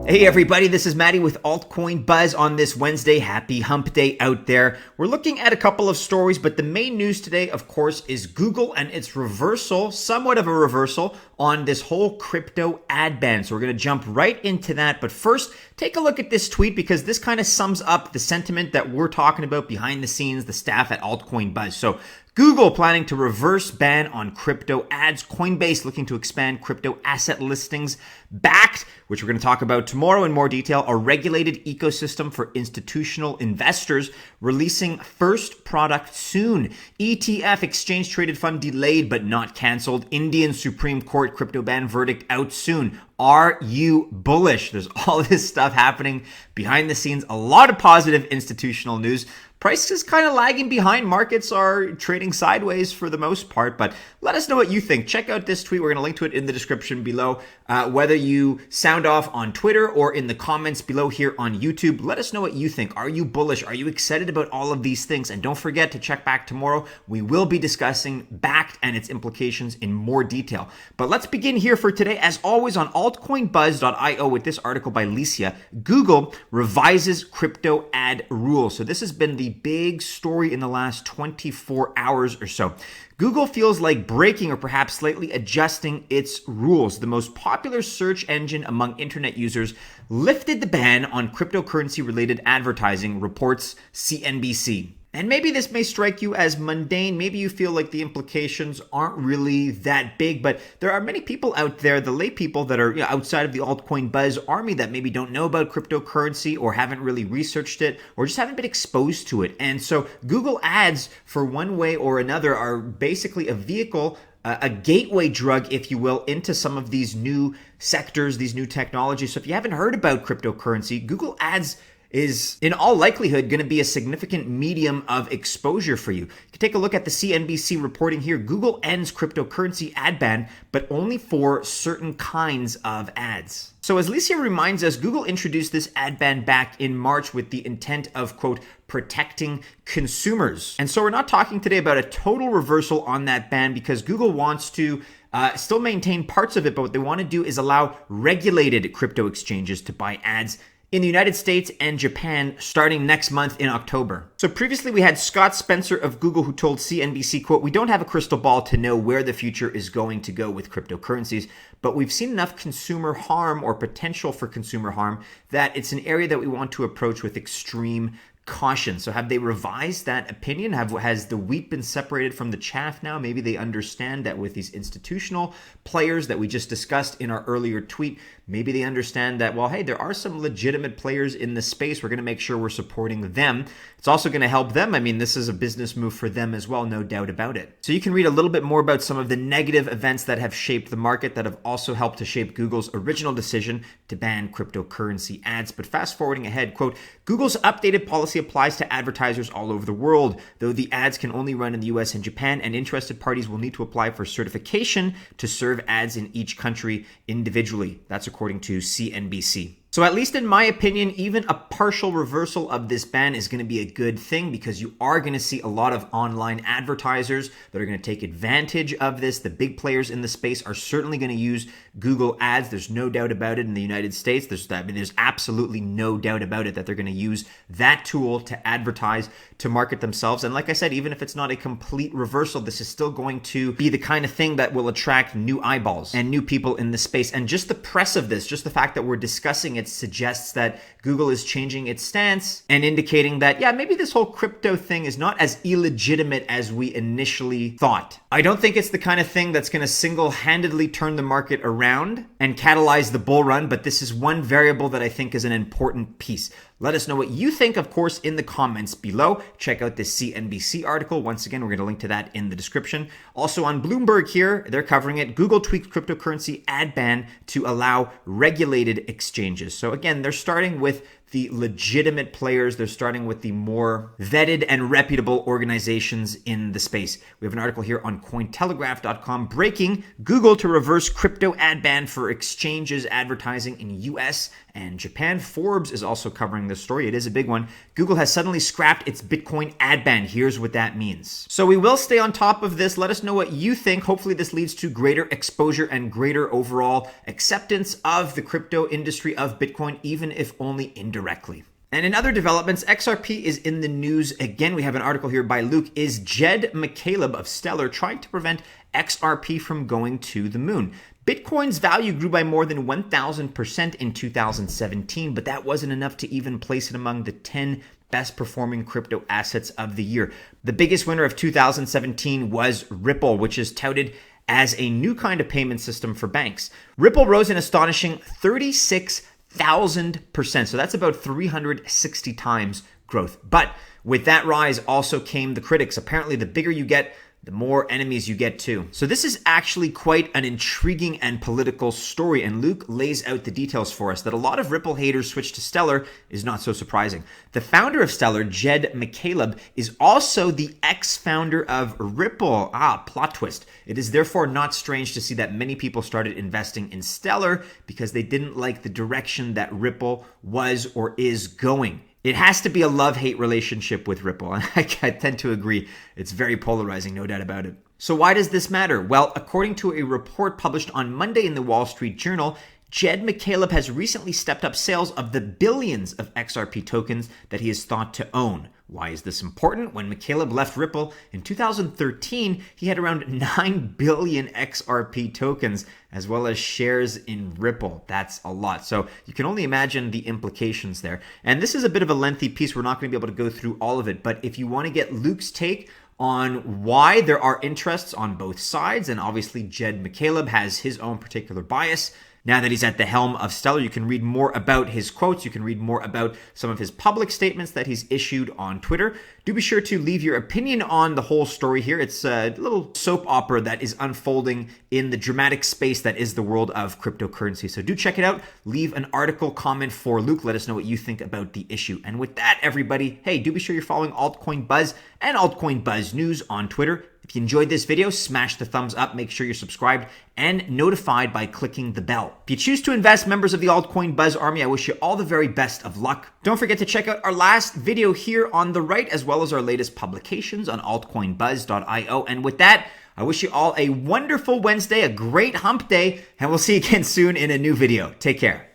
Hey everybody, this is Maddie with Altcoin Buzz on this Wednesday. Happy hump day out there. We're looking at a couple of stories, but the main news today, of course, is Google and its reversal, somewhat of a reversal, on this whole crypto ad ban. So we're going to jump right into that. But first, take a look at this tweet because this kind of sums up the sentiment that we're talking about behind the scenes, the staff at Altcoin Buzz. So Google planning to reverse ban on crypto ads. Coinbase looking to expand crypto asset listings. Bakkt, which we're going to talk about tomorrow in more detail, a regulated ecosystem for institutional investors, releasing first product soon. ETF, exchange traded fund delayed but not canceled. Indian Supreme Court crypto ban verdict out soon. Are you bullish? There's all this stuff happening behind the scenes. A lot of positive institutional news. Price is kind of lagging behind. Markets are trading sideways for the most part, but let us know what you think. Check out this tweet. We're going to link to it in the description below. Whether you sound off on Twitter or in the comments below here on YouTube, let us know what you think. Are you bullish? Are you excited about all of these things? And don't forget to check back tomorrow. We will be discussing Bakkt and its implications in more detail. But let's begin here for today. As always on altcoinbuzz.io with this article by Licia, Google revises crypto ad rules. So this has been the big story in the last 24 hours or so. Google feels like breaking or perhaps slightly adjusting its rules. The most popular search engine among internet users lifted the ban on cryptocurrency-related advertising, reports CNBC. And maybe this may strike you as mundane. Maybe you feel like the implications aren't really that big, but there are many people out there, the lay people that are outside of the altcoin buzz army that maybe don't know about cryptocurrency or haven't really researched it or just haven't been exposed to it. And so Google Ads, for one way or another, are basically a vehicle, a gateway drug, if you will, into some of these new sectors, these new technologies. So if you haven't heard about cryptocurrency, Google Ads is in all likelihood going to be a significant medium of exposure for you. You can take a look at the CNBC reporting here. Google ends cryptocurrency ad ban, but only for certain kinds of ads. So as Licia reminds us, Google introduced this ad ban back in March with the intent of, quote, protecting consumers. And so we're not talking today about a total reversal on that ban because Google wants to still maintain parts of it, but what they want to do is allow regulated crypto exchanges to buy ads in the United States and Japan starting next month in October. So previously we had Scott Spencer of Google who told CNBC, quote, "We don't have a crystal ball to know where the future is going to go with cryptocurrencies, but we've seen enough consumer harm or potential for consumer harm that it's an area that we want to approach with extreme caution." So have they revised that opinion? Has the wheat been separated from the chaff now? Maybe they understand that with these institutional players that we just discussed in our earlier tweet, maybe they understand that, well, hey, there are some legitimate players in the space. We're going to make sure we're supporting them. It's also going to help them. I mean, this is a business move for them as well, no doubt about it. So you can read a little bit more about some of the negative events that have shaped the market that have also helped to shape Google's original decision to ban cryptocurrency ads. But fast forwarding ahead, quote, "Google's updated policy applies to advertisers all over the world, though the ads can only run in the US and Japan, and interested parties will need to apply for certification to serve ads in each country individually." That's according to CNBC. So at least in my opinion, even a partial reversal of this ban is going to be a good thing because you are going to see a lot of online advertisers that are going to take advantage of this. The big players in the space are certainly going to use Google Ads. There's no doubt about it in the United States. There's absolutely no doubt about it that they're going to use that tool to advertise, to market themselves. And like I said, even if it's not a complete reversal, this is still going to be the kind of thing that will attract new eyeballs and new people in the space. And just the press of this, just the fact that we're discussing it suggests that Google is changing its stance and indicating that, yeah, maybe this whole crypto thing is not as illegitimate as we initially thought. I don't think it's the kind of thing that's going to single-handedly turn the market around and catalyze the bull run, but this is one variable that I think is an important piece. Let us know what you think, of course, in the comments below. Check out this CNBC article. Once again, we're going to link to that in the description. Also on Bloomberg here, they're covering it. Google tweaked cryptocurrency ad ban to allow regulated exchanges. So again, they're starting with the legitimate players. They're starting with the more vetted and reputable organizations in the space. We have an article here on Cointelegraph.com breaking Google to reverse crypto ad ban for exchanges advertising in US and Japan. Forbes is also covering this story. It is a big one. Google has suddenly scrapped its Bitcoin ad ban. Here's what that means. So we will stay on top of this. Let us know what you think. Hopefully this leads to greater exposure and greater overall acceptance of the crypto industry of Bitcoin, even if only indirectly. And in other developments, XRP is in the news again. We have an article here by Luke. Is Jed McCaleb of Stellar trying to prevent XRP from going to the moon? Bitcoin's value grew by more than 1,000% in 2017, but that wasn't enough to even place it among the 10 best performing crypto assets of the year. The biggest winner of 2017 was Ripple, which is touted as a new kind of payment system for banks. Ripple rose an astonishing 36,000%. So that's about 360 times growth. But with that rise also came the critics. Apparently, the bigger you get, the more enemies you get too. So this is actually quite an intriguing and political story, and Luke lays out the details for us. That a lot of Ripple haters switch to Stellar is not so surprising. The founder of Stellar, Jed McCaleb, is also the ex-founder of Ripple. Plot twist. It is therefore not strange to see that many people started investing in Stellar because they didn't like the direction that Ripple was or is going. It has to be a love-hate relationship with Ripple, and I tend to agree. It's very polarizing, no doubt about it. So why does this matter? Well, according to a report published on Monday in the Wall Street Journal, Jed McCaleb has recently stepped up sales of the billions of XRP tokens that he is thought to own. Why is this important? When McCaleb left Ripple in 2013, he had around 9 billion XRP tokens, as well as shares in Ripple. That's a lot. So you can only imagine the implications there. And this is a bit of a lengthy piece. We're not going to be able to go through all of it. But if you want to get Luke's take on why there are interests on both sides, and obviously Jed McCaleb has his own particular bias, now that he's at the helm of Stellar, you can read more about his quotes. You can read more about some of his public statements that he's issued on Twitter. Do be sure to leave your opinion on the whole story here. It's a little soap opera that is unfolding in the dramatic space that is the world of cryptocurrency. So do check it out. Leave an article comment for Luke. Let us know what you think about the issue. And with that, everybody, hey, do be sure you're following Altcoin Buzz and Altcoin Buzz News on Twitter. If you enjoyed this video, smash the thumbs up, make sure you're subscribed and notified by clicking the bell. If you choose to invest, members of the Altcoin Buzz Army, I wish you all the very best of luck. Don't forget to check out our last video here on the right, as well as our latest publications on altcoinbuzz.io. And with that, I wish you all a wonderful Wednesday, a great hump day, and we'll see you again soon in a new video. Take care.